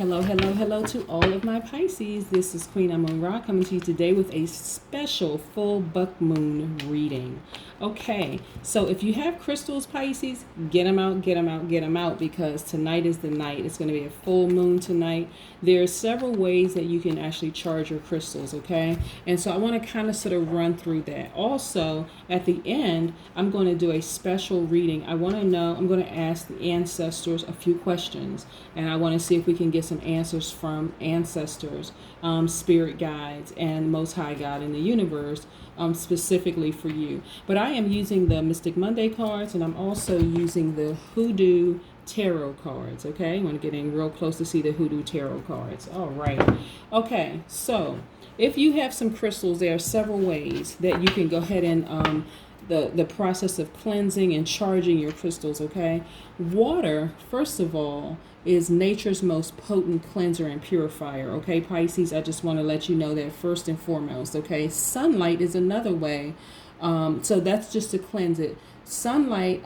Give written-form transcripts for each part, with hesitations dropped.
Hello, hello, hello to all of my Pisces. This is Queen Amun Ra coming to you today with a special full buck moon reading. Okay, so if you have crystals, Pisces, get them out, get them out, get them out, because tonight is the night. It's going to be a full moon tonight. There are several ways that you can actually charge your crystals, okay? And so I want to kind of sort of run through that. Also, at the end, I'm going to do a special reading. I'm going to ask the ancestors a few questions, and I want to see if we can get some answers from ancestors, spirit guides, and Most High God in the universe, specifically for you. But I am using the Mystic Monday cards, and I'm also using the Hoodoo tarot cards. Okay, I'm going to get in real close to see the Hoodoo tarot cards. All right. Okay, so if you have some crystals, there are several ways that you can go ahead and the process of cleansing and charging your crystals. Okay, water, first of all, is nature's most potent cleanser and purifier. Okay, Pisces, I just want to let you know that first and foremost. Okay, sunlight is another way. So that's just to cleanse it. Sunlight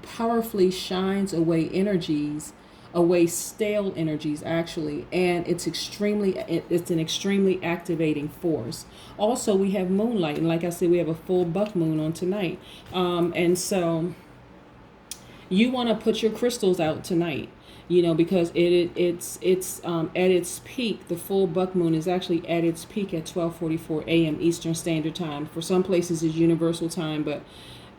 powerfully shines away stale energies actually, and it's an extremely activating force. Also, we have moonlight, and like I said, we have a full buck moon on tonight, and so you want to put your crystals out tonight. Because it's at its peak. The full buck moon is actually at its peak at 12:44 a.m. Eastern Standard Time. For some places, it's Universal Time, but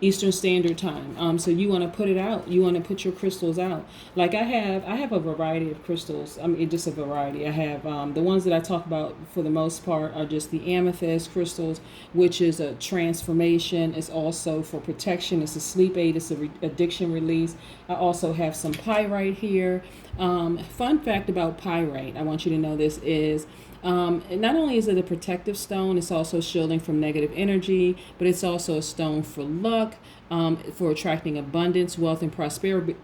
Eastern Standard Time. So you want to put it out. You want to put your crystals out. Like I have a variety of crystals. I mean, just a variety. I have the ones that I talk about for the most part are just the amethyst crystals, which is a transformation. It's also for protection. It's a sleep aid. It's a addiction release. I also have some pyrite here. Fun fact about pyrite, I want you to know this is, not only is it a protective stone, it's also shielding from negative energy, but it's also a stone for luck, for attracting abundance, wealth, and prosperity.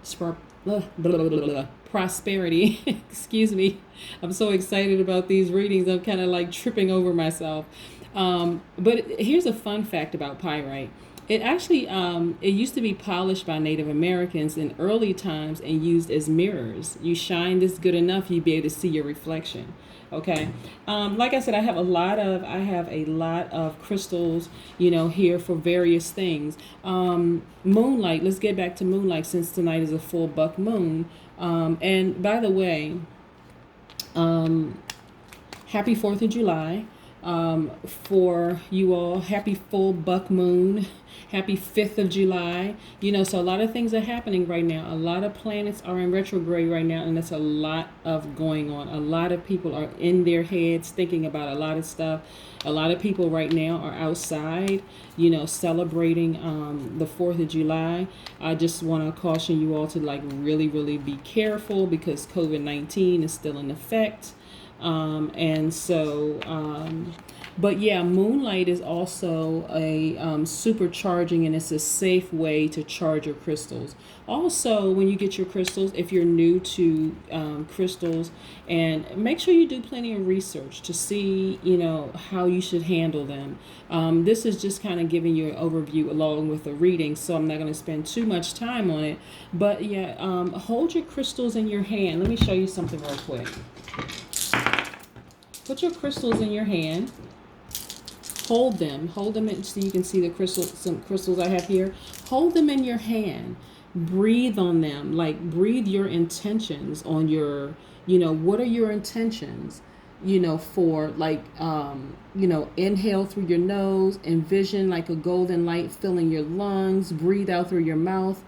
Prosperity. Excuse me. I'm so excited about these readings. I'm kind of like tripping over myself. But here's a fun fact about pyrite. It actually, it used to be polished by Native Americans in early times and used as mirrors. You shine this good enough, you'd be able to see your reflection. Okay. Like I said, I have a lot of crystals, here for various things. Moonlight, let's get back to moonlight since tonight is a full buck moon. And by the way, happy 4th of July. For you all, happy full buck moon, happy 5th of July. So a lot of things are happening right now. A lot of planets are in retrograde right now, and there's a lot of going on. A lot of people are in their heads thinking about a lot of stuff. A lot of people right now are outside, celebrating the 4th of July. I just want to caution you all to really, really be careful because COVID-19 is still in effect. But yeah, moonlight is also a supercharging, and it's a safe way to charge your crystals. Also, when you get your crystals, if you're new to crystals, and make sure you do plenty of research to see, how you should handle them. This is just kind of giving you an overview along with the reading, so I'm not going to spend too much time on it. But yeah, hold your crystals in your hand. Let me show you something real quick. Put your crystals in your hand. Hold them so you can see the crystals. Some crystals I have here. Hold them in your hand. Breathe on them. Breathe your intentions on your, what are your intentions? For inhale through your nose, envision like a golden light filling your lungs, breathe out through your mouth.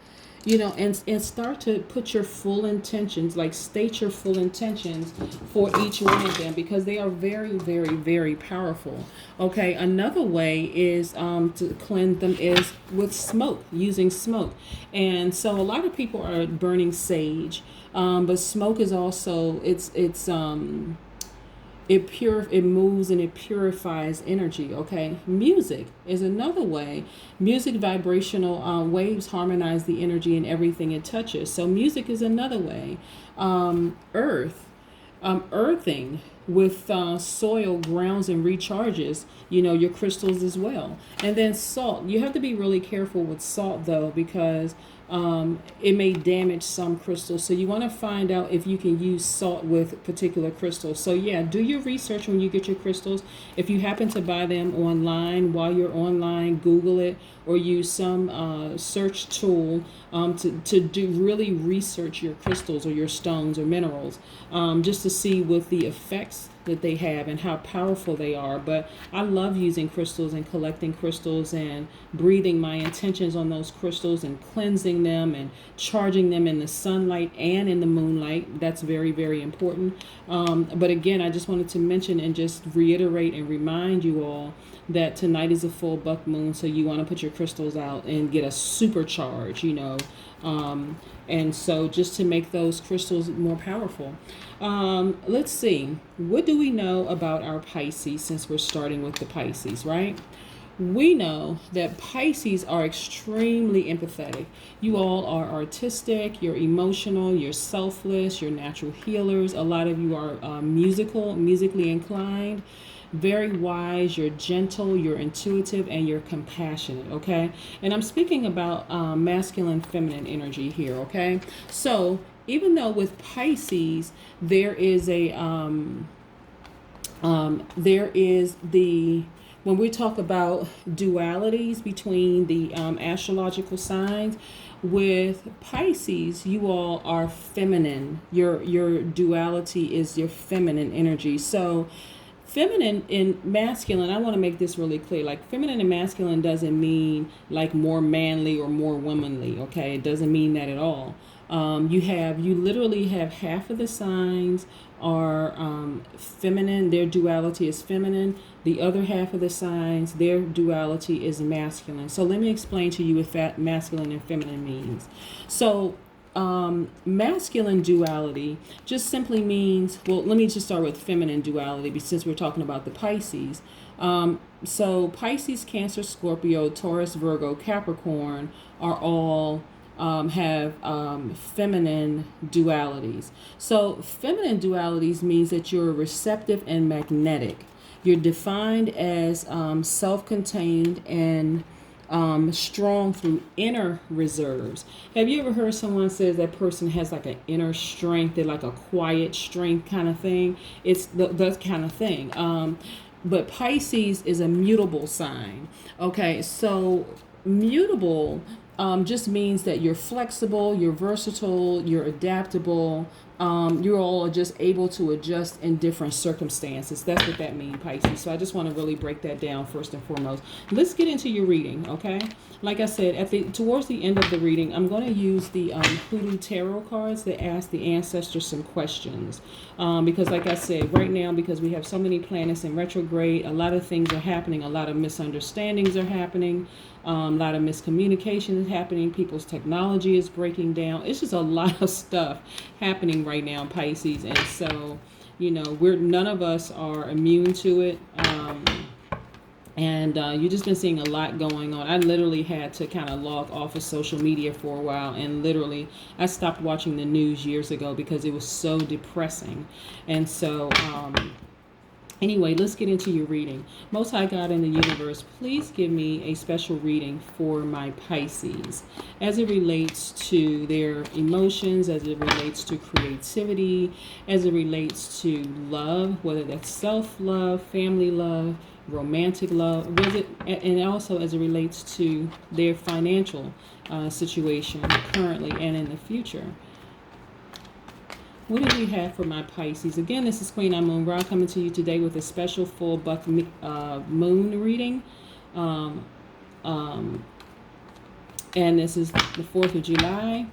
And start to put your full intentions, state your full intentions for each one of them, because they are very, very, very powerful. Okay, another way is to cleanse them is with smoke, using smoke. And so a lot of people are burning sage, but smoke is also, it moves and it purifies energy. Okay, music is another way. Music vibrational waves harmonize the energy in everything it touches. So music is another way. Earthing with soil grounds and recharges your crystals as well. And then salt, you have to be really careful with salt though, because it may damage some crystals. So you want to find out if you can use salt with particular crystals. So yeah, do your research when you get your crystals. If you happen to buy them online, while you're online, Google it or use some search tool to do really research your crystals or your stones or minerals, just to see what the effects that they have and how powerful they are. But I love using crystals and collecting crystals and breathing my intentions on those crystals and cleansing them and charging them in the sunlight and in the moonlight. That's very, very important. But again, I just wanted to mention and just reiterate and remind you all that tonight is a full buck moon, so you want to put your crystals out and get a supercharge, and so just to make those crystals more powerful. Let's see, what do we know about our Pisces, since we're starting with the Pisces, right? We know that Pisces are extremely empathetic. You all are artistic, you're emotional, you're selfless, you're natural healers. A lot of you are musically inclined, very wise, you're gentle, you're intuitive, and you're compassionate, okay? And I'm speaking about masculine, feminine energy here, okay? So even though with Pisces, there is when we talk about dualities between the astrological signs, with Pisces, you all are feminine. Your duality is your feminine energy. So feminine and masculine, I want to make this really clear. Like, feminine and masculine doesn't mean like more manly or more womanly, okay? It doesn't mean that at all. You literally have half of the signs are feminine, their duality is feminine. The other half of the signs, their duality is masculine. So let me explain to you what that masculine and feminine means. So masculine duality just simply means, well, let me just start with feminine duality since we're talking about the Pisces. So Pisces, Cancer, Scorpio, Taurus, Virgo, Capricorn are all have feminine dualities. So feminine dualities means that you're receptive and magnetic. You're defined as self-contained and strong through inner reserves. Have you ever heard someone say that person has like an inner strength? They're like a quiet strength kind of thing. It's that kind of thing. But Pisces is a mutable sign. Okay, so mutable just means that you're flexible, you're versatile, you're adaptable. You're all just able to adjust in different circumstances. That's what that means, Pisces. So I just want to really break that down first and foremost. Let's get into your reading, okay? Like I said, towards the end of the reading, I'm going to use the Hoodoo tarot cards that ask the ancestors some questions. Because like I said, right now, because we have so many planets in retrograde, a lot of things are happening, a lot of misunderstandings are happening. A lot of miscommunication is happening. People's technology is breaking down. It's just a lot of stuff happening right now, Pisces. And so, none of us are immune to it. And you've just been seeing a lot going on. I literally had to kind of log off of social media for a while. And literally, I stopped watching the news years ago because it was so depressing. And so, anyway, let's get into your reading. Most High God in the universe, please give me a special reading for my Pisces as it relates to their emotions, as it relates to creativity, as it relates to love, whether that's self-love, family love, romantic love, and also as it relates to their financial situation currently and in the future. What do we have for my Pisces? Again, this is Queen Amun Ra coming to you today with a special full buck moon reading. And this is the 4th of July.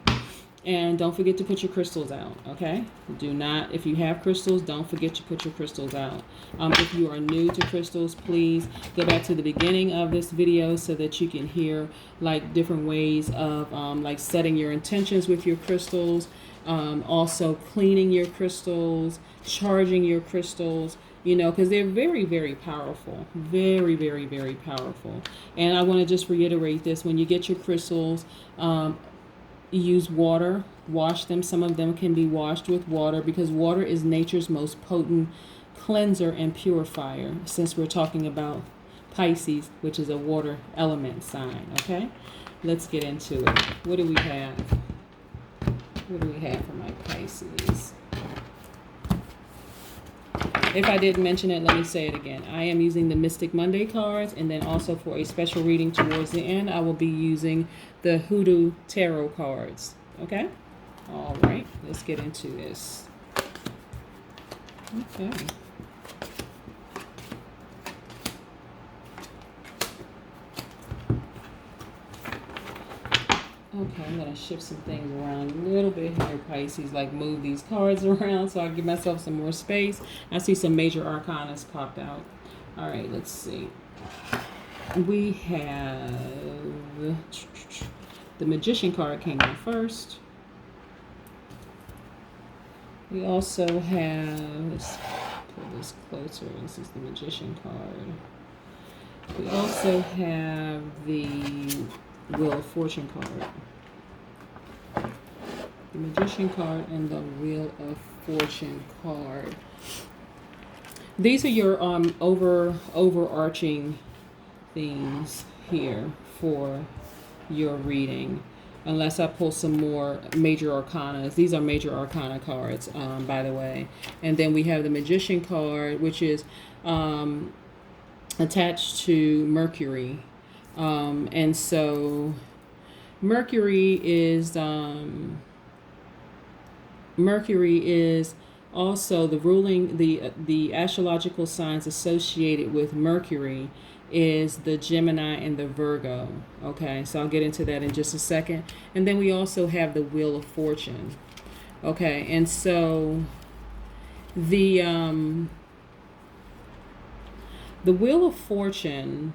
And don't forget to put your crystals out, okay? If you have crystals, don't forget to put your crystals out. If you are new to crystals, please go back to the beginning of this video so that you can hear like different ways of like setting your intentions with your crystals. Also cleaning your crystals, charging your crystals, because they're very, very powerful. Very, very, very powerful. And I want to just reiterate this. When you get your crystals, use water, wash them. Some of them can be washed with water because water is nature's most potent cleanser and purifier, since we're talking about Pisces, which is a water element sign, okay? let's get into it. What do we have? What do we have for my Pisces? If I didn't mention it, let me say it again. I am using the Mystic Monday cards, and then also for a special reading towards the end, I will be using the Hoodoo Tarot cards. Okay? All right, let's get into this. Okay. Okay, I'm going to shift some things around a little bit here, Pisces, like move these cards around so I give myself some more space. I see some major arcanas popped out. All right, let's see. We have the Magician card came out first. We also have, let's pull this closer. This is the Magician card. We also have the Wheel of Fortune card. The Magician card and the Wheel of Fortune card. These are your overarching themes here for your reading. Unless I pull some more major arcanas. These are major arcana cards, by the way. And then we have the Magician card, which is attached to Mercury. And so Mercury is also the ruling, the astrological signs associated with Mercury is the Gemini and the Virgo. Okay, so I'll get into that in just a second. And then we also have the Wheel of Fortune. Okay, and so the Wheel of Fortune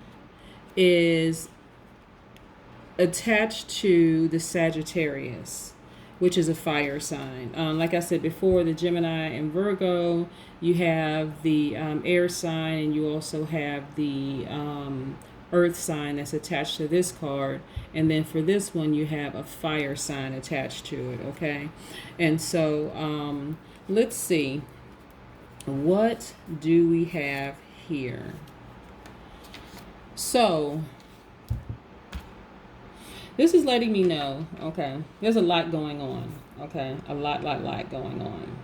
is attached to the Sagittarius, which is a fire sign. Like I said before, the Gemini and Virgo, you have the air sign, and you also have the earth sign that's attached to this card. And then for this one, you have a fire sign attached to it, okay? And so let's see. What do we have here? So this is letting me know, okay, there's a lot going on, okay, a lot going on.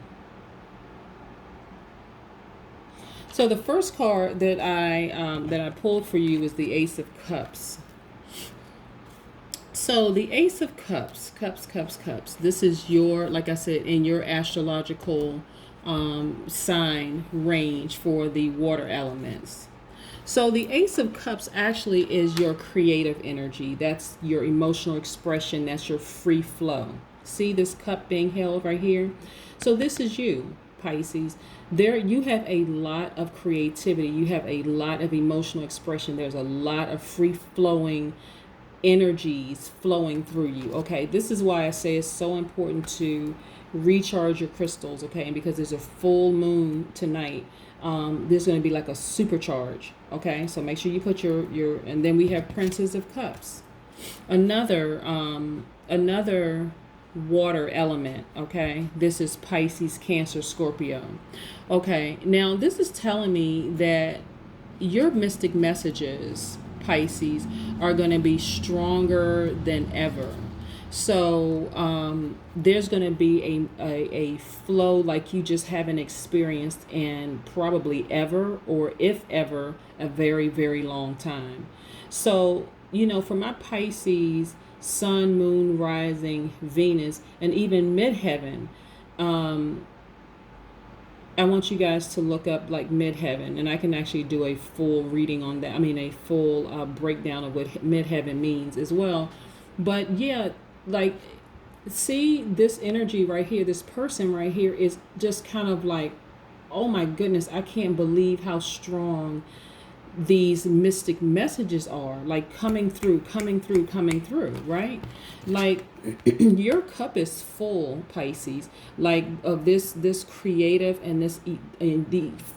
So the first card that I pulled for you is the Ace of Cups. So the Ace of Cups, cups. This is your, like I said, in your astrological sign range for the water elements. So the Ace of Cups actually is your creative energy. That's your emotional expression. That's your free flow. See this cup being held right here? So this is you, Pisces. There you have a lot of creativity. You have a lot of emotional expression. There's a lot of free flowing energies flowing through you. Okay, this is why I say it's so important to recharge your crystals. Okay, and because there's a full moon tonight, there's going to be like a supercharge. Okay, so make sure you put your and then we have Princess of Cups, another water element. Okay, this is Pisces, Cancer, Scorpio. Okay, now this is telling me that your mystic messages, Pisces, are going to be stronger than ever. So there's going to be a flow like you just haven't experienced in probably ever, or if ever, a very, very long time. So, you know, for my Pisces, Sun, Moon, Rising, Venus, and even midheaven, I want you guys to look up like midheaven, and I can actually do a full reading on that. I mean, a full breakdown of what midheaven means as well. But yeah, like, see this energy right here, this person right here is just kind of like, oh my goodness, I can't believe how strong these mystic messages are, like coming through, right? Like your cup is full, Pisces, like of this creative and this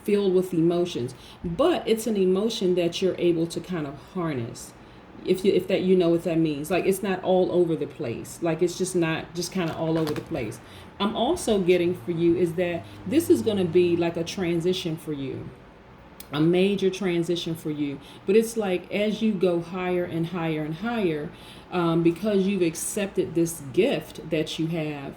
filled with emotions, but it's an emotion that you're able to kind of harness. If that, you know what that means. Like, it's not all over the place. Like, it's just not just kind of all over the place. I'm also getting for you is that this is going to be like a transition for you. a major transition for you. But it's like as you go higher and higher and higher, because you've accepted this gift that you have,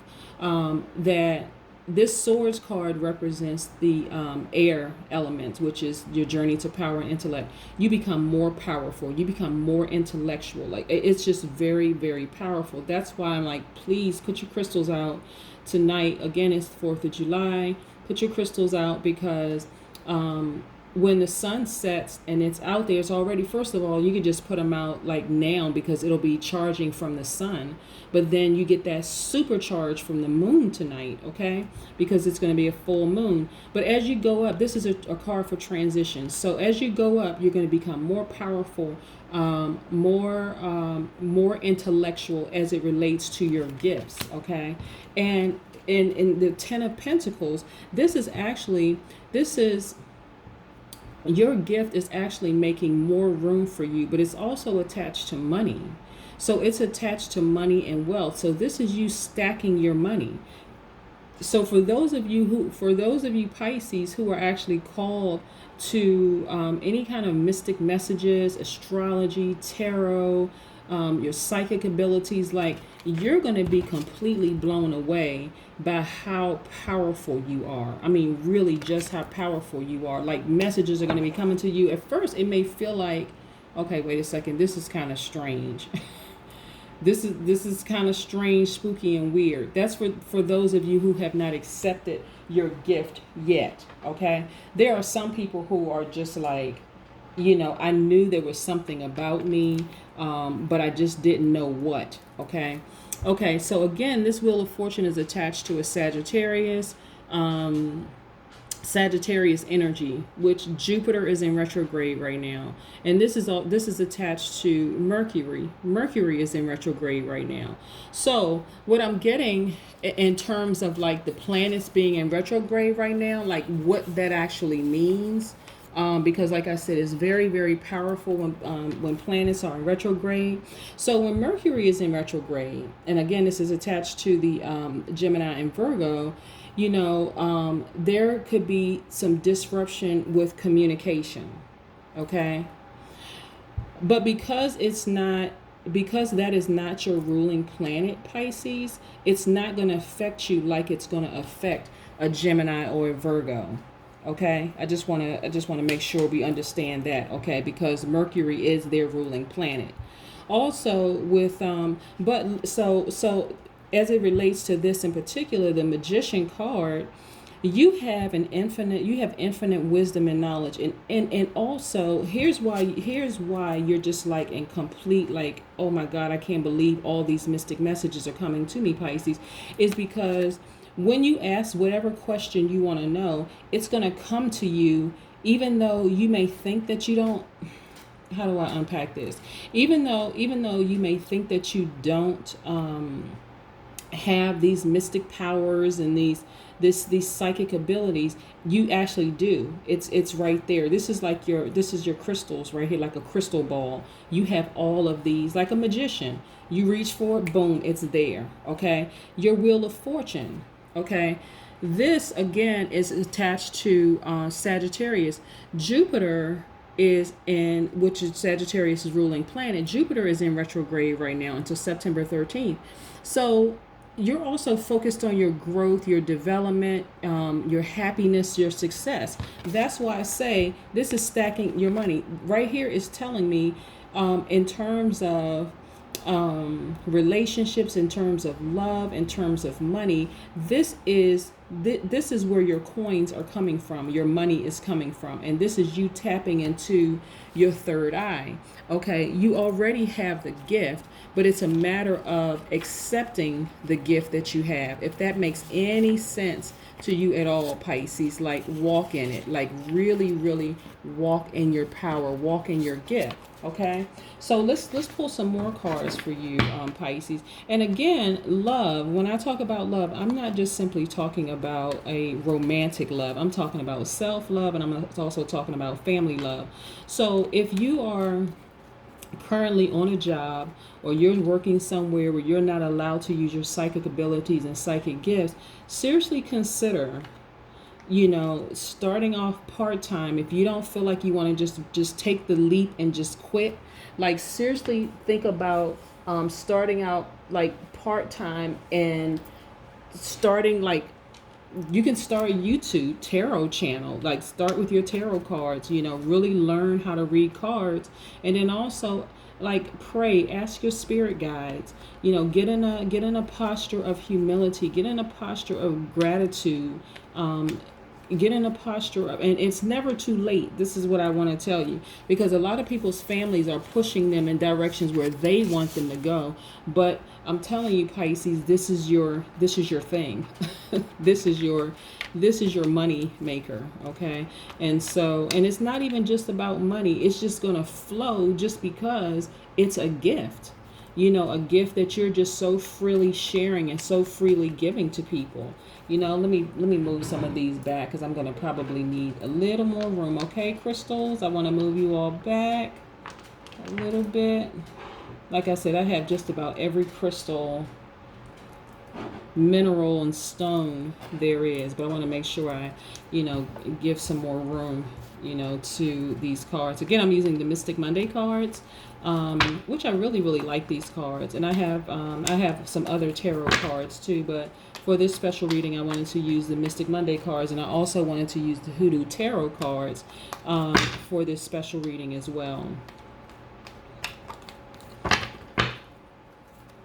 that this swords card represents the air element, which is your journey to power and intellect. You become more powerful. You become more intellectual. Like it's just very, very powerful. That's why I'm like, please put your crystals out tonight. Again, it's 4th of July. Put your crystals out because when the sun sets and it's out there, it's already, first of all, you can just put them out like now because it'll be charging from the sun. But then you get that supercharge from the moon tonight, okay? Because it's going to be a full moon. But as you go up, this is a card for transition. So as you go up, you're going to become more powerful, more intellectual as it relates to your gifts, okay? And in the 10 of Pentacles, this is your gift is actually making more room for you, but it's also attached to money. So it's attached to money and wealth. So this is you stacking your money. So for those of you Pisces who are actually called to any kind of mystic messages, astrology, tarot, your psychic abilities, like you're going to be completely blown away by how powerful you are. I mean, really just how powerful you are. Like messages are going to be coming to you. At first, it may feel like, okay, wait a second, this is kind of strange. This is kind of strange, spooky, and weird. That's for those of you who have not accepted your gift yet, okay? There are some people who are just like, I knew there was something about me, but I just didn't know what, okay? Okay, so again, this Wheel of Fortune is attached to a Sagittarius energy, which Jupiter is in retrograde right now. And this is attached to Mercury. Mercury is in retrograde right now. So what I'm getting in terms of like the planets being in retrograde right now, like what that actually means, because like I said, it's very, very powerful when planets are in retrograde. So when Mercury is in retrograde, and again, this is attached to the Gemini and Virgo, there could be some disruption with communication, okay? But because that is not your ruling planet, Pisces, it's not going to affect you like it's going to affect a Gemini or a Virgo. Okay, I just want to make sure we understand that, okay, because Mercury is their ruling planet. Also with so as it relates to this in particular, the Magician card, you have infinite wisdom and knowledge, and also here's why you're just like in complete like, oh my God, I can't believe all these mystic messages are coming to me, Pisces, is because when you ask whatever question you want to know, it's going to come to you, even though you may think that you don't. How do I unpack this? Even though you may think that you don't have these mystic powers and these psychic abilities, you actually do. It's right there. This is your crystals right here, like a crystal ball. You have all of these, like a magician. You reach for it, boom, it's there. Okay, your Wheel of Fortune. Okay, this again is attached to Sagittarius. Jupiter is in, which is Sagittarius' ruling planet. Jupiter is in retrograde right now until September 13th. So you're also focused on your growth, your development, your happiness, your success. That's why I say this is stacking your money. Right here is telling me in terms of relationships, in terms of love, in terms of money, this is where your coins are coming from, your money is coming from, and this is you tapping into your third eye. Okay, you already have the gift, but it's a matter of accepting the gift that you have. If that makes any sense to you at all, Pisces, like walk in it, like really, really walk in your power, walk in your gift. Okay, so let's pull some more cards for you, Pisces. And again, love. When I talk about love, I'm not just simply talking about a romantic love. I'm talking about self-love, and I'm also talking about family love. So if you are currently on a job, or you're working somewhere where you're not allowed to use your psychic abilities and psychic gifts, seriously consider starting off part-time, if you don't feel like you want to just take the leap and just quit, like seriously think about starting out like part-time and starting like you can start a YouTube tarot channel. Like start with your tarot cards, really learn how to read cards, and then also like pray, ask your spirit guides, get in a posture of humility, get in a posture of gratitude, get in a posture of, and it's never too late. This is what I want to tell you, because a lot of people's families are pushing them in directions where they want them to go, but I'm telling you, Pisces, this is your thing. this is your money maker, okay? And it's not even just about money. It's just going to flow just because it's a gift. A gift that you're just so freely sharing and so freely giving to people. Let me move some of these back because I'm going to probably need a little more room. Okay, crystals, I want to move you all back a little bit. Like I said, I have just about every crystal, mineral, and stone there is, but I want to make sure I, give some more room, to these cards. Again, I'm using the Mystic Monday cards, which I really, really like these cards. And I have some other tarot cards too, but for this special reading, I wanted to use the Mystic Monday cards, and I also wanted to use the Hoodoo tarot cards for this special reading as well,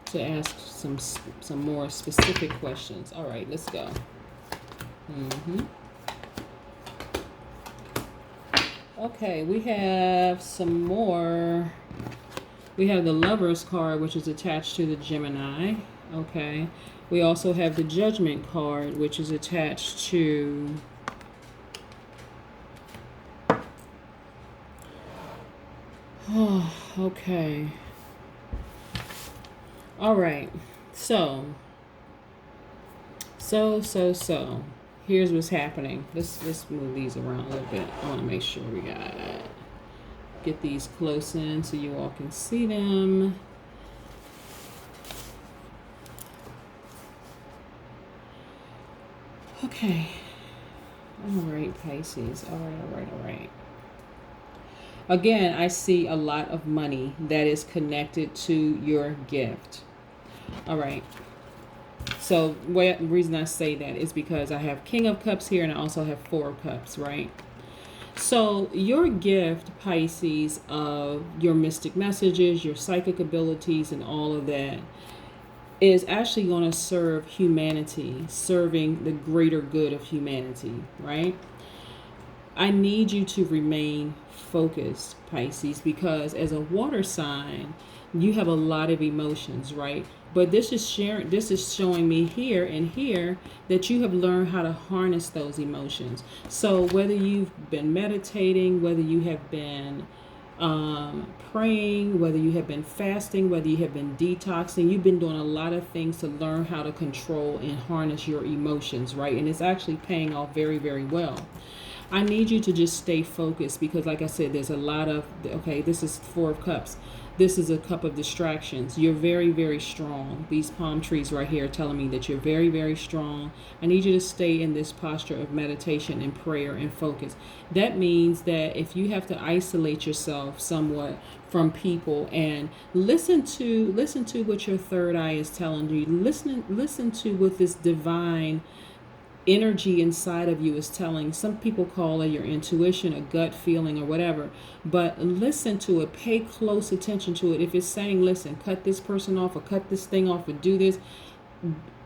to ask some more specific questions. All right, let's go. Okay, we have some more. We have the Lover's card, which is attached to the Gemini. Okay. We also have the Judgment card, which is attached to okay. All right. So here's what's happening. Let's move these around a little bit. I want to make sure we get these close in so you all can see them. Okay. All right, Pisces. All right. Again, I see a lot of money that is connected to your gift. All right. So the reason I say that is because I have King of Cups here and I also have Four of Cups, right? So your gift, Pisces, of your mystic messages, your psychic abilities, and all of that is actually going to serve humanity, serving the greater good of humanity, right? I need you to remain focused, Pisces, because as a water sign, you have a lot of emotions, right? But this is showing me here and here that you have learned how to harness those emotions. So whether you've been meditating, whether you have been praying, whether you have been fasting, whether you have been detoxing, you've been doing a lot of things to learn how to control and harness your emotions, right? And it's actually paying off very, very well. I need you to just stay focused because, like I said, there's a lot of, okay, this is Four of Cups. This is a cup of distractions. You're very, very strong. These palm trees right here are telling me that you're very, very strong. I need you to stay in this posture of meditation and prayer and focus. That means that if you have to isolate yourself somewhat from people and listen to what your third eye is telling you, listen to what this divine energy inside of you is telling. Some people call it your intuition, a gut feeling, or whatever, but listen to it, pay close attention to it. If it's saying, listen, cut this person off or cut this thing off or do this,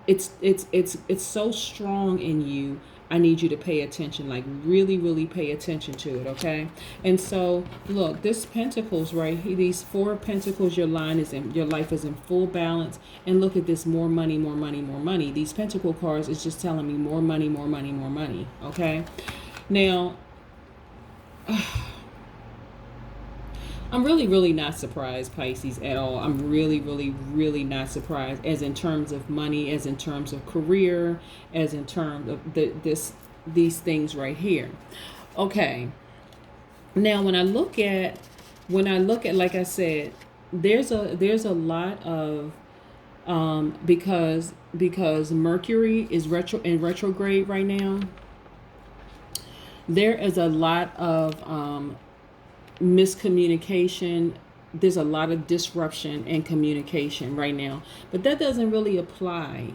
it's so strong in you. I need you to pay attention, like really, really pay attention to it, okay? And so, look, this Pentacles right here, these Four of Pentacles, your life is in full balance. And look at this, more money, more money, more money. These Pentacle cards is just telling me more money, more money, more money, okay? Now, I'm really, really not surprised, Pisces, at all. I'm really, really, really not surprised, as in terms of money, as in terms of career, as in terms of these things right here. Okay. Now, when I look at, like I said, there's a lot of because Mercury is retrograde right now. There is a lot of miscommunication. There's a lot of disruption in communication right now, but that doesn't really apply,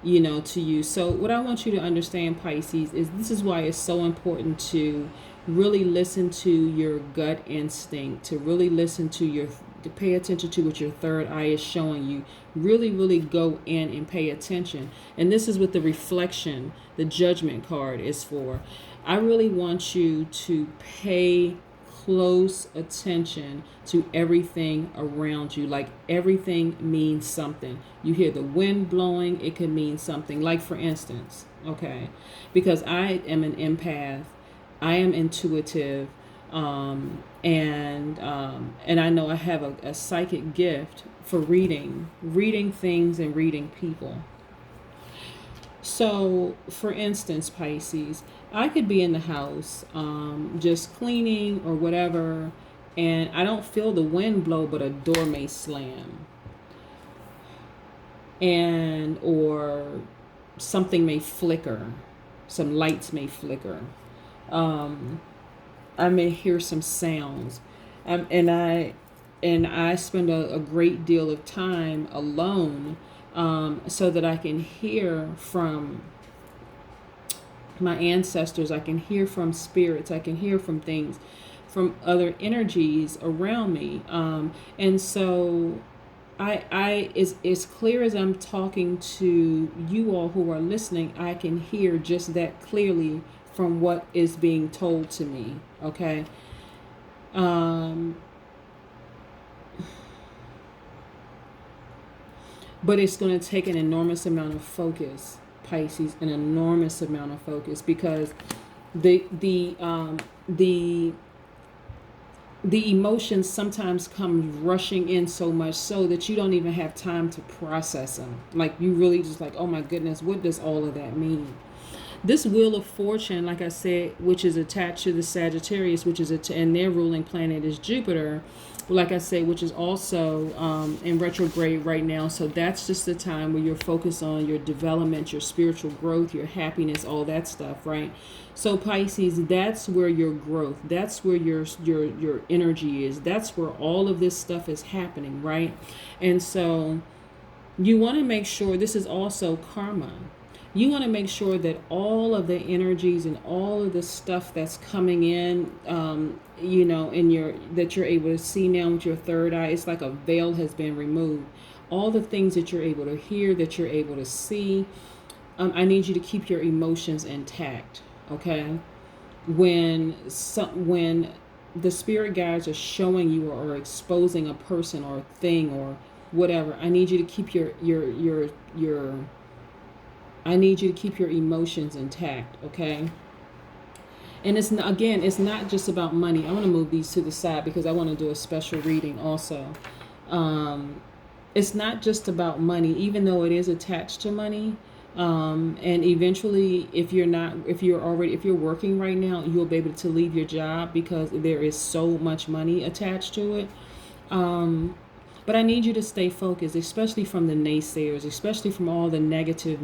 to you. So what I want you to understand, Pisces, is this is why it's so important to really listen to your gut instinct, to really listen to pay attention to what your third eye is showing you. Really, really go in and pay attention. And this is what the reflection, the judgment card is for. I really want you to pay close attention to everything around you. Like, everything means something. You hear the wind blowing, it could mean something. Like, for instance, okay, because I am an empath, I am intuitive, and I know I have a psychic gift for reading things and reading people. So, for instance, Pisces, I could be in the house, just cleaning or whatever, and I don't feel the wind blow, but a door may slam, or something may flicker, some lights may flicker. I may hear some sounds, and I spend a great deal of time alone, so that I can hear from my ancestors, I can hear from spirits, I can hear from things, from other energies around me, and so as clear as I'm talking to you all who are listening, I can hear just that clearly from what is being told to me. Okay. But it's going to take an enormous amount of focus, Pisces, an enormous amount of focus, because the emotions sometimes come rushing in so much so that you don't even have time to process them. Like, you really just like, oh my goodness, what does all of that mean? This Wheel of Fortune, like I said, which is attached to the Sagittarius, which is and their ruling planet is Jupiter, like I say, which is also in retrograde right now. So that's just the time where you're focused on your development, your spiritual growth, your happiness, all that stuff, right? So Pisces, that's where your growth, that's where your energy is. That's where all of this stuff is happening, right? And so you want to make sure, this is also karma. You want to make sure that all of the energies and all of the stuff that's coming in, that you're able to see now with your third eye, it's like a veil has been removed. All the things that you're able to hear, that you're able to see, I need you to keep your emotions intact, okay? When the spirit guides are showing you or exposing a person or a thing or whatever, I need you to keep your emotions intact, okay? And it's not just about money. I want to move these to the side because I want to do a special reading also. It's not just about money, even though it is attached to money. And eventually, if you're working right now, you'll be able to leave your job because there is so much money attached to it. But I need you to stay focused, especially from the naysayers, especially from all the negative,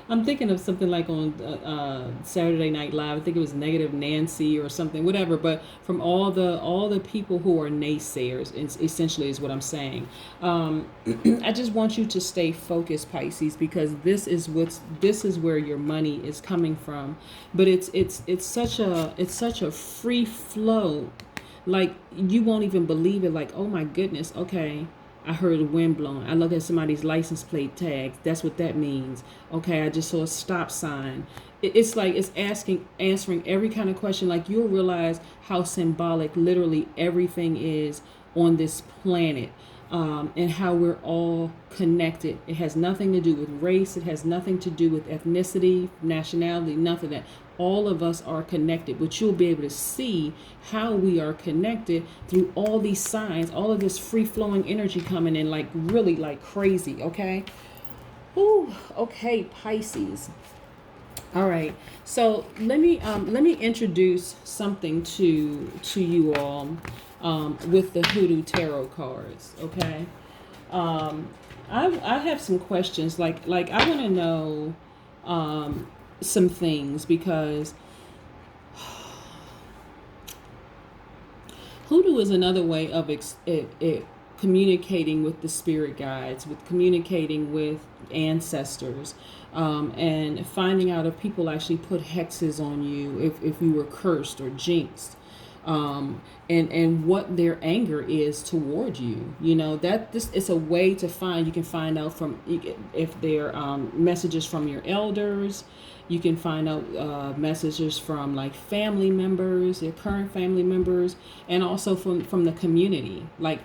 I'm thinking of something like on Saturday Night Live. I think it was Negative Nancy or something, whatever. But from all the people who are naysayers, essentially is what I'm saying. I just want you to stay focused, Pisces, because this is where your money is coming from. But it's such a free flow, like you won't even believe it. Like, oh my goodness, okay. I heard the wind blowing. I look at somebody's license plate tags. That's what that means. Okay, I just saw a stop sign. It's like it's answering every kind of question. Like, you'll realize how symbolic literally everything is on this planet, and how we're all connected. It has nothing to do with race. It has nothing to do with ethnicity, nationality, nothing of that. All of us are connected, but you'll be able to see how we are connected through all these signs, all of this free-flowing energy coming in like really like crazy, okay? Ooh, okay, Pisces. All right, so let me introduce something to you all with the Hoodoo tarot cards, okay? I have some questions, like I want to know, some things, because Hoodoo is another way of communicating with the spirit guides, with communicating with ancestors, and finding out if people actually put hexes on you, if you were cursed or jinxed, and what their anger is toward you. You know, that this it's a way to find. You can find out from if they're messages from your elders. You can find out messages from like family members, your current family members, and also from the community, like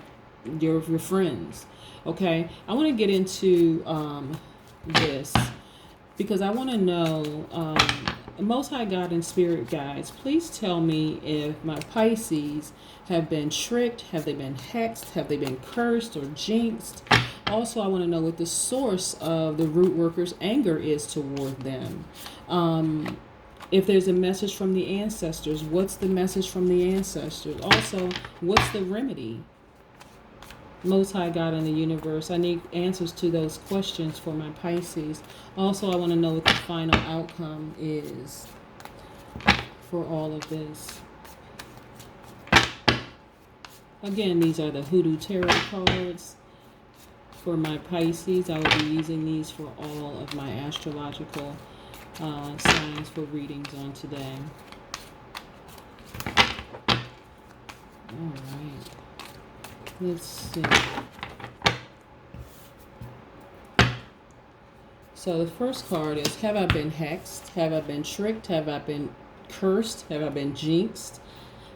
your friends. Okay, I want to get into this because I want to know, Most High God and Spirit Guides, please tell me if my Pisces have been tricked, have they been hexed, have they been cursed or jinxed. Also, I want to know what the source of the root worker's anger is toward them. If there's a message from the ancestors, what's the message from the ancestors? Also, what's the remedy? Most High God in the universe, I need answers to those questions for my Pisces. Also, I want to know what the final outcome is for all of this. Again, these are the Hoodoo Tarot cards for my Pisces. I will be using these for all of my astrological signs for readings on today. All right. Let's see. So the first card is, have I been hexed? Have I been tricked? Have I been cursed? Have I been jinxed?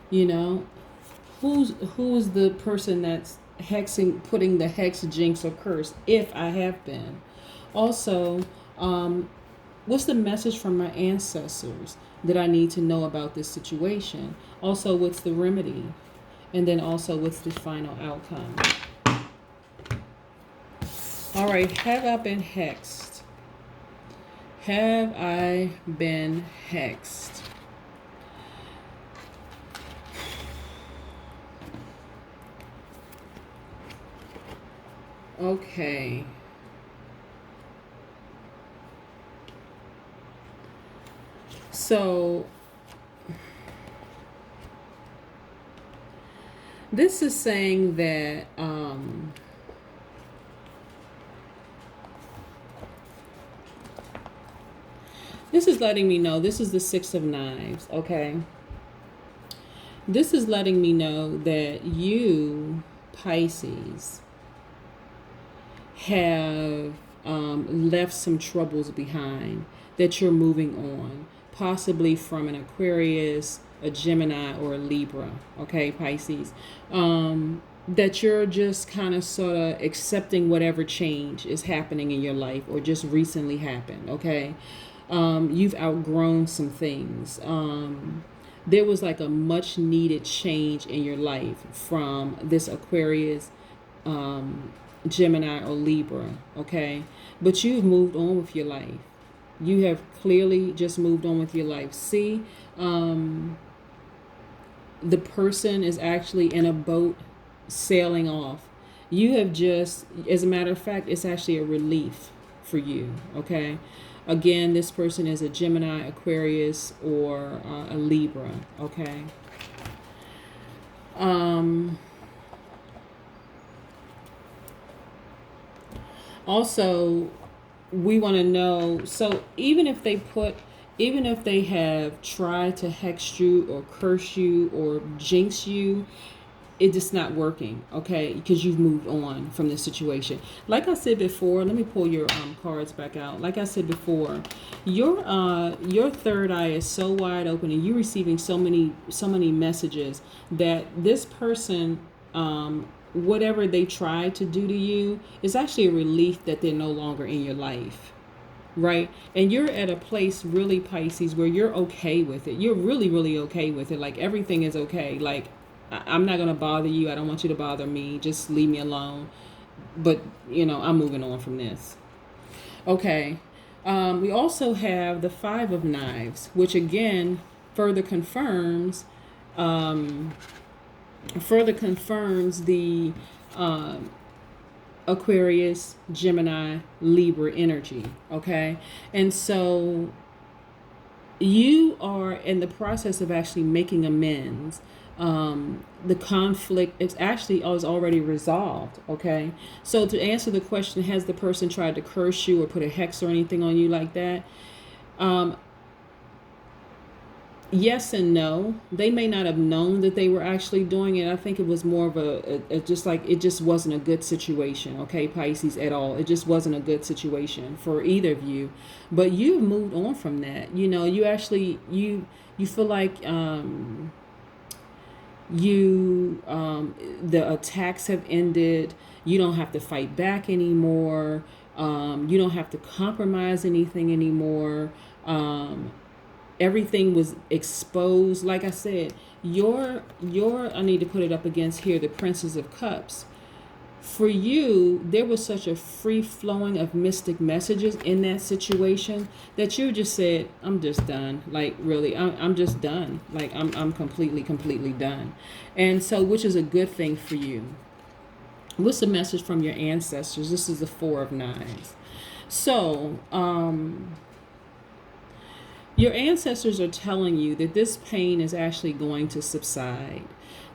You know, who's the person that's hexing, putting the hex, jinx, or curse, if I have been? Also, what's the message from my ancestors that I need to know about this situation? Also, what's the remedy? And then also, what's the final outcome? All right, have I been hexed? Have I been hexed? Okay. So this is saying that this is letting me know, this is the Six of Knives, okay? This is letting me know that you, Pisces, have left some troubles behind, that you're moving on, possibly from an Aquarius, a Gemini, or a Libra, okay, Pisces, that you're just kind of sort of accepting whatever change is happening in your life or just recently happened, okay? You've outgrown some things. There was like a much needed change in your life from this Aquarius, Gemini, or Libra, okay? But you've moved on with your life. You have clearly just moved on with your life. See, the person is actually in a boat sailing off. You have just, as a matter of fact, it's actually a relief for you, okay? Again, this person is a Gemini, Aquarius, or a Libra, okay? Also, we want to know, so even if they have tried to hex you or curse you or jinx you, it's just not working, okay? Because you've moved on from this situation. Like I said before, let me pull your cards back out. Like I said before, your third eye is so wide open, and you're receiving so many messages that this person, whatever they tried to do to you, is actually a relief that they're no longer in your life. Right? And you're at a place, really, Pisces, where you're okay with it. You're really, really okay with it. Like, everything is okay. Like, I'm not going to bother you. I don't want you to bother me. Just leave me alone. But, you know, I'm moving on from this. Okay. We also have the Five of Knives, which, again, further confirms the Aquarius, Gemini, Libra energy. Okay. And so you are in the process of actually making amends. The conflict is already resolved. Okay. So to answer the question, has the person tried to curse you or put a hex or anything on you like that? Yes and no. They may not have known that they were actually doing it. I think it was more of a just like, it just wasn't a good situation, okay, Pisces, at all. It just wasn't a good situation for either of you. But you've moved on from that. You know, you actually, you feel like the attacks have ended. You don't have to fight back anymore. You don't have to compromise anything anymore. Everything was exposed. Like I said, I need to put it up against here, the Princess of Cups. For you, there was such a free flowing of mystic messages in that situation that you just said, I'm just done. Like, really, I'm just done. Like, I'm completely done. And so, which is a good thing for you. What's the message from your ancestors? This is the Four of Knives. So, your ancestors are telling you that this pain is actually going to subside.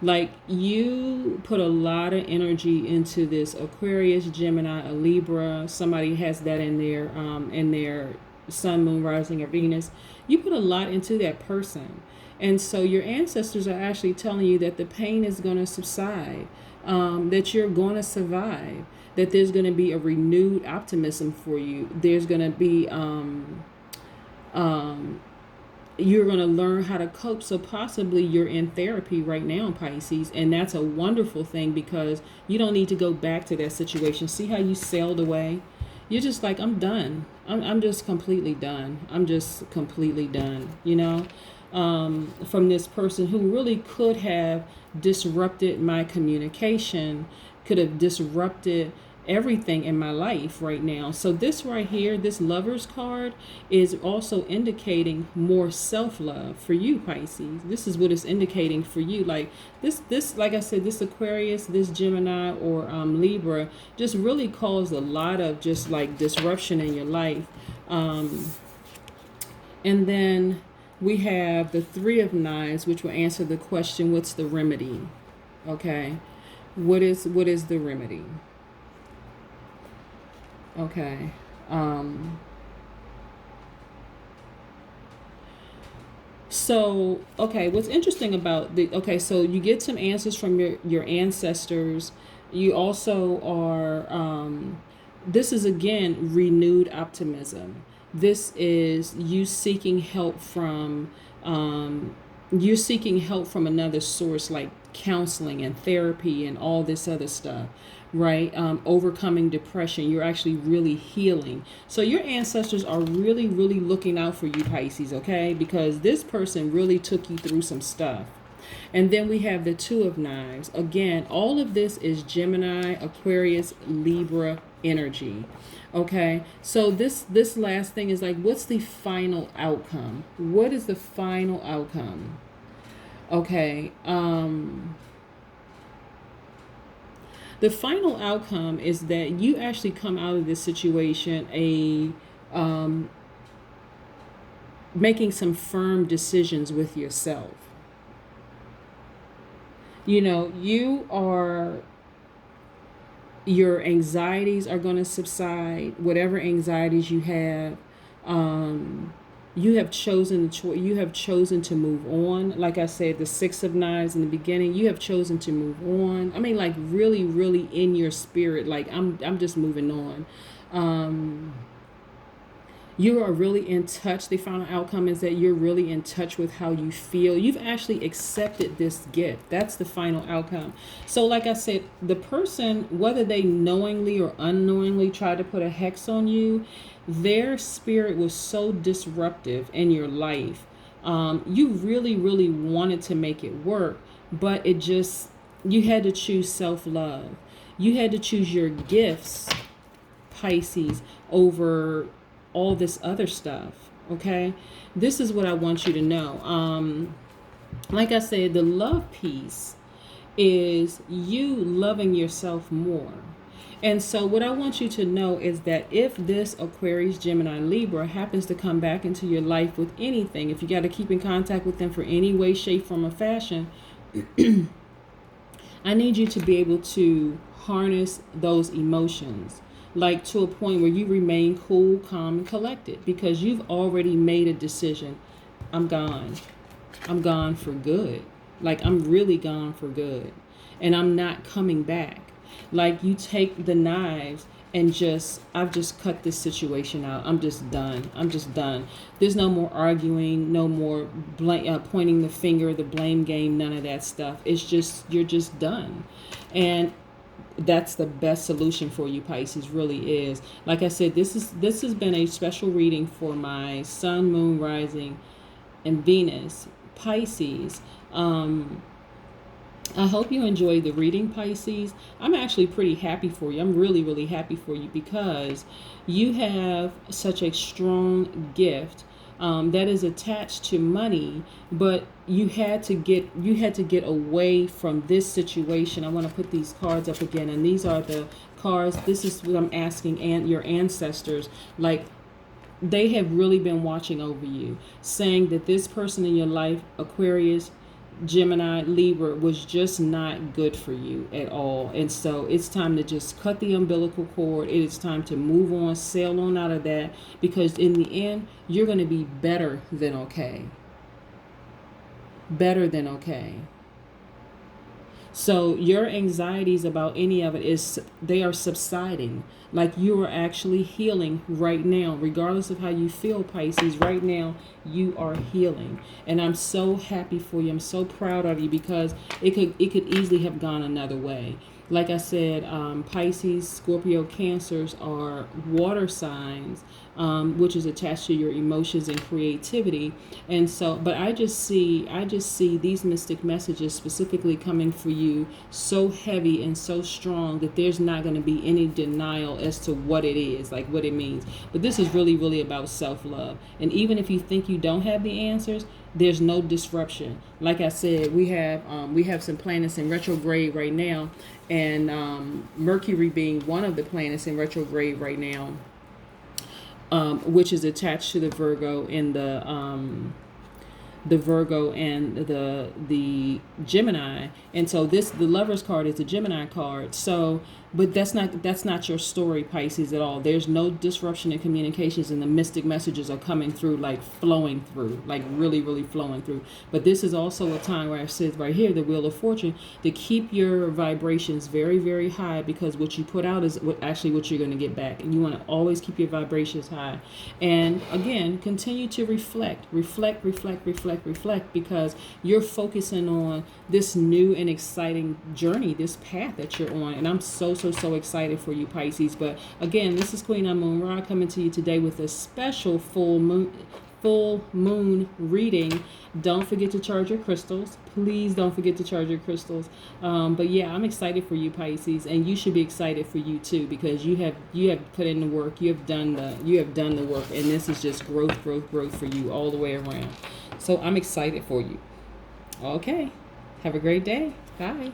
Like, you put a lot of energy into this Aquarius, Gemini, a Libra. Somebody has that in their sun, moon, rising, or Venus. You put a lot into that person. And so your ancestors are actually telling you that the pain is going to subside, that you're going to survive, that there's going to be a renewed optimism for you. There's going to be you're going to learn how to cope. So possibly you're in therapy right now, Pisces, and that's a wonderful thing because you don't need to go back to that situation. See how you sailed away? You're just like, I'm done. I'm just completely done. I'm just completely done, you know, from this person who really could have disrupted my communication, could have disrupted everything in my life right now. So this right here, this Lover's card, is also indicating more self-love for you, Pisces. This is what it's indicating for you. Like this, like I said, this Aquarius, this Gemini, or Libra just really caused a lot of just like disruption in your life. And then we have the Three of Knives, which will answer the question, what's the remedy? Okay. What is the remedy? Okay. So, okay, what's interesting about so you get some answers from your ancestors. You also are, this is again, renewed optimism. This is you seeking help from, you're seeking help from another source, like counseling and therapy and all this other stuff, right? Overcoming depression. You're actually really healing. So your ancestors are really looking out for you, Pisces, okay? Because this person really took you through some stuff. And then we have the Two of Knives. Again, all of this is Gemini, Aquarius, Libra energy. Okay, so this last thing is like, what's the final outcome? What is the final outcome? Okay, the final outcome is that you actually come out of this situation making some firm decisions with yourself. You know, your anxieties are going to subside. Whatever anxieties you have chosen to move on. Like I said, the Six of Knives in the beginning, you have chosen to move on. I mean, like really in your spirit, like I'm just moving on. You are really in touch. The final outcome is that you're really in touch with how you feel. You've actually accepted this gift. That's the final outcome. So like I said, the person, whether they knowingly or unknowingly tried to put a hex on you, their spirit was so disruptive in your life. You really wanted to make it work, but you had to choose self-love. You had to choose your gifts, Pisces, over all this other stuff. Okay, this is what I want you to know. Like I said, the love piece is you loving yourself more. And so what I want you to know is that if this Aquarius, Gemini, Libra happens to come back into your life with anything, if you got to keep in contact with them for any way, shape, form, or fashion, I need you to be able to harness those emotions, like to a point where you remain cool, calm, and collected, because you've already made a decision. I'm gone. I'm gone for good. Like, I'm really gone for good. And I'm not coming back. Like, you take the knives and I've just cut this situation out. I'm just done. I'm just done. There's no more arguing, no more pointing the finger, the blame game, none of that stuff. It's just, you're just done. And that's the best solution for you, Pisces, really is. Like I said, this has been a special reading for my sun, moon, rising, and Venus, Pisces. I hope you enjoyed the reading, Pisces. I'm actually pretty happy for you. I'm really, really happy for you, because you have such a strong gift that is attached to money, but you had to get away from this situation. I want to put these cards up again, and these are the cards. This is what I'm asking, and your ancestors, like, they have really been watching over you, saying that this person in your life, Aquarius, Gemini, Libra, was just not good for you at all. And so it's time to just cut the umbilical cord. It is time to move on, sail on out of that, because in the end, you're going to be better than okay. Better than okay. So your anxieties about any of it they are subsiding. Like, you are actually healing right now, regardless of how you feel, Pisces. Right now, you are healing, and I'm so happy for you. I'm so proud of you, because it could easily have gone another way. Like I said, Pisces, Scorpio, Cancers are water signs, which is attached to your emotions and creativity. And so, but I just see these mystic messages specifically coming for you so heavy and so strong that there's not going to be any denial as to what it is, like what it means. But this is really, really about self-love. And even if you think you don't have the answers, there's no disruption. Like I said, we have some planets in retrograde right now, and Mercury being one of the planets in retrograde right now, which is attached to the Virgo and the Virgo and the Gemini. And so the Lover's card is the Gemini card. So, but that's not your story, Pisces, at all. There's no disruption in communications, and the mystic messages are coming through, like flowing through, like really, really flowing through. But this is also a time where I said right here, the Wheel of Fortune, to keep your vibrations very, very high, because what you put out is what you're going to get back. And you want to always keep your vibrations high. And again, continue to reflect, because you're focusing on this new and exciting journey, this path that you're on. And I'm so excited for you, Pisces. But again, this is Queen Amun Ra coming to you today with a special full moon reading. Don't forget to charge your crystals. Please don't forget to charge your crystals. But yeah, I'm excited for you, Pisces, and you should be excited for you too, because you have put in the work. You have done the work, and this is just growth for you all the way around. So I'm excited for you. Okay, have a great day. Bye.